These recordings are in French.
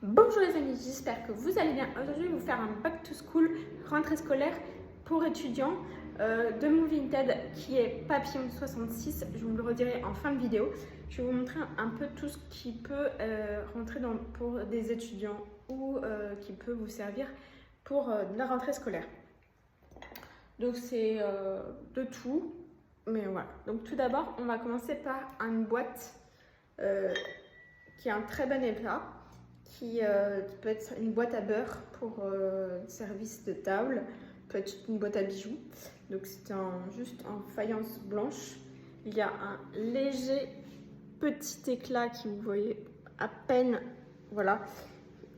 Bonjour les amis, j'espère que vous allez bien. Aujourd'hui, je vais vous faire un back to school, rentrée scolaire pour étudiants de mon Vinted qui est Papillon 66. Je vous le redirai en fin de vidéo. Je vais vous montrer un peu tout ce qui peut rentrer pour des étudiants ou qui peut vous servir pour la rentrée scolaire. Donc c'est de tout, mais voilà. Donc tout d'abord, on va commencer par une boîte qui est en très bon état. Qui peut être une boîte à beurre pour service de table, peut être une boîte à bijoux. Donc c'est juste en faïence blanche. Il y a un léger petit éclat qui vous voyez à peine, voilà,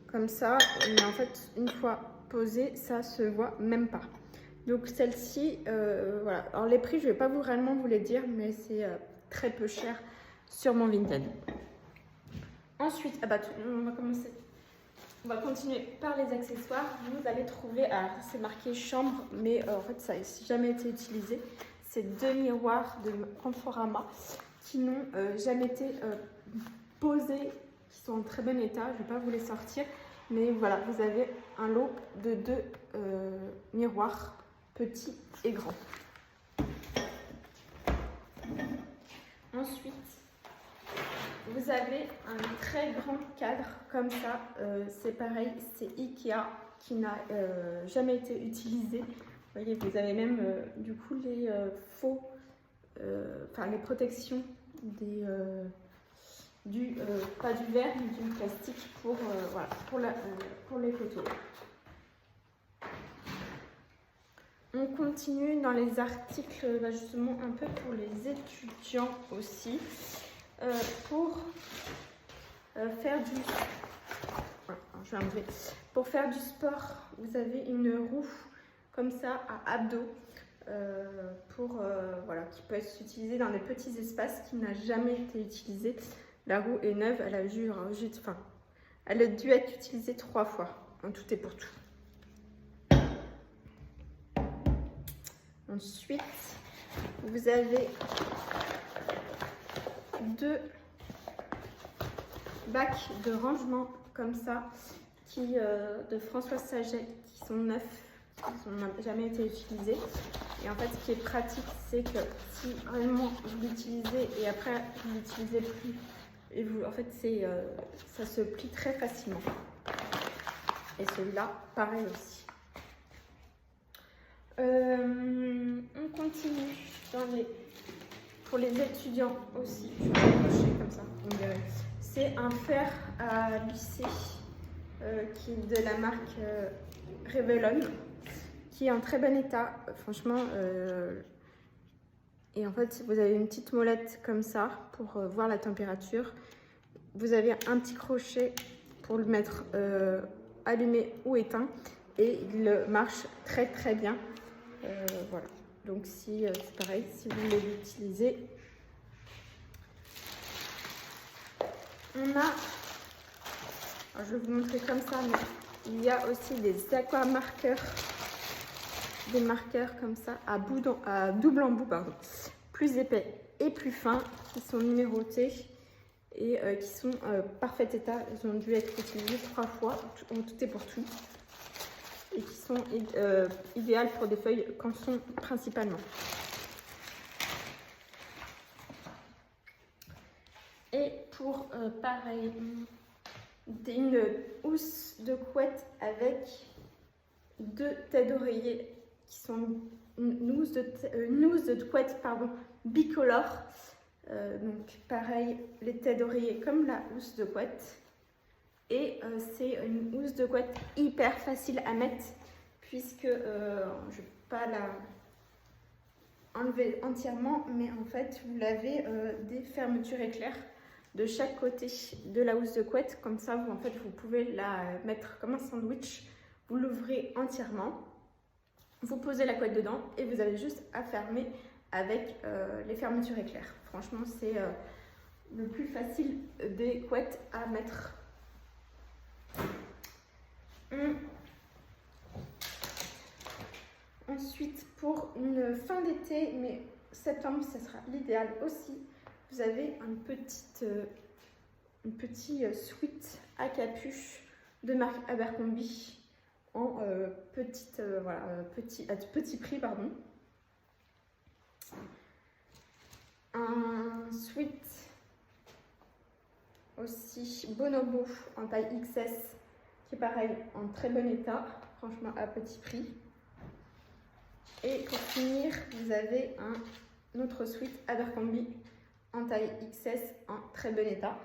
comme ça. Mais en fait, une fois posée, ça se voit même pas. Donc celle-ci, voilà. Alors les prix, je vais pas réellement vous les dire, mais c'est très peu cher sur mon Vinted. Ensuite, on va continuer par les accessoires. Vous allez trouver, alors c'est marqué chambre, mais en fait ça n'a jamais été utilisé. C'est deux miroirs de Conforama qui n'ont jamais été posés, qui sont en très bon état. Je ne vais pas vous les sortir, mais voilà, vous avez un lot de deux miroirs, petits et grands. Ensuite, vous avez un très grand cadre comme ça, c'est pareil, c'est Ikea qui n'a jamais été utilisé. Vous voyez, vous avez même du coup les les protections pas du verre mais du plastique pour les photos. On continue dans les articles justement un peu pour les étudiants aussi. Pour faire du sport, vous avez une roue comme ça à abdos qui peut être utilisée dans des petits espaces qui n'a jamais été utilisée. La roue est neuve, elle a dû être utilisée 3 fois, en tout et pour tout. Ensuite, vous avez deux bacs de rangement comme ça de Françoise Saget qui sont neufs, qui n'ont jamais été utilisés. Et en fait, ce qui est pratique, c'est que si vraiment vous l'utilisez et après vous ne l'utilisez plus, et ça se plie très facilement. Et celui-là, pareil aussi. On continue pour les étudiants aussi. Je vais accrocher comme ça, on dirait. C'est un fer à lisser qui est de la marque Revlon, qui est en très bon état, franchement. Et en fait, vous avez une petite molette comme ça pour voir la température. Vous avez un petit crochet pour le mettre allumé ou éteint. Et il marche très très bien. Voilà. Donc c'est pareil, si vous voulez l'utiliser. On a, alors je vais vous montrer comme ça, mais il y a aussi des aquamarqueurs, des marqueurs comme ça à double embout, plus épais et plus fins, qui sont numérotés et qui sont parfait état. Ils ont dû être utilisés 3 fois, en tout et pour tout, et qui sont idéales pour des feuilles canson principalement. Et pour pareil, une housse de couette avec deux têtes d'oreiller qui sont une housse de couette bicolore. Donc pareil, les têtes d'oreiller comme la housse de couette. Et c'est une housse de couette hyper facile à mettre puisque je ne vais pas la enlever entièrement, mais en fait vous l'avez des fermetures éclairs de chaque côté de la housse de couette. Comme ça, vous pouvez la mettre comme un sandwich. Vous l'ouvrez entièrement, vous posez la couette dedans et vous avez juste à fermer avec les fermetures éclairs. Franchement, c'est le plus facile des couettes à mettre. Ensuite, pour une fin d'été, mais septembre, ça sera l'idéal aussi. Vous avez un petit sweat à capuche de marque Abercrombie en petit prix, pardon. Un sweat aussi Bonobo en taille XS qui est pareil en très bon état, franchement à petit prix. Et pour finir, vous avez un autre sweat Abercrombie en taille XS en très bon état.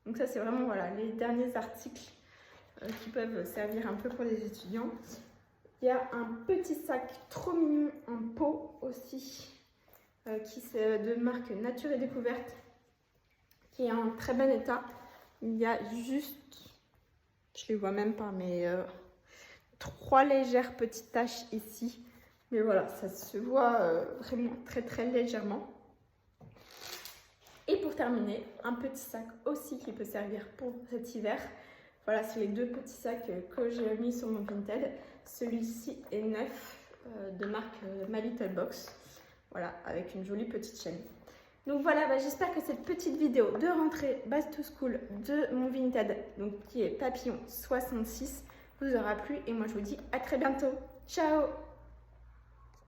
Donc ça c'est vraiment voilà, les derniers articles qui peuvent servir un peu pour les étudiants. Il y a un petit sac trop mignon en peau aussi, qui est de marque Nature et Découverte, qui est en très bon état. Il y a juste, je les vois même pas, mais 3 légères petites taches ici. Mais voilà, ça se voit vraiment très légèrement. Et pour terminer, un petit sac aussi qui peut servir pour cet hiver. Voilà, c'est les 2 petits sacs que j'ai mis sur mon Vinted. Celui-ci est neuf, de marque My Little Box. Voilà, avec une jolie petite chaîne. Donc voilà, j'espère que cette petite vidéo de rentrée Back to School de mon Vinted, donc qui est Papillon 66, vous aura plu. Et moi je vous dis à très bientôt. Ciao!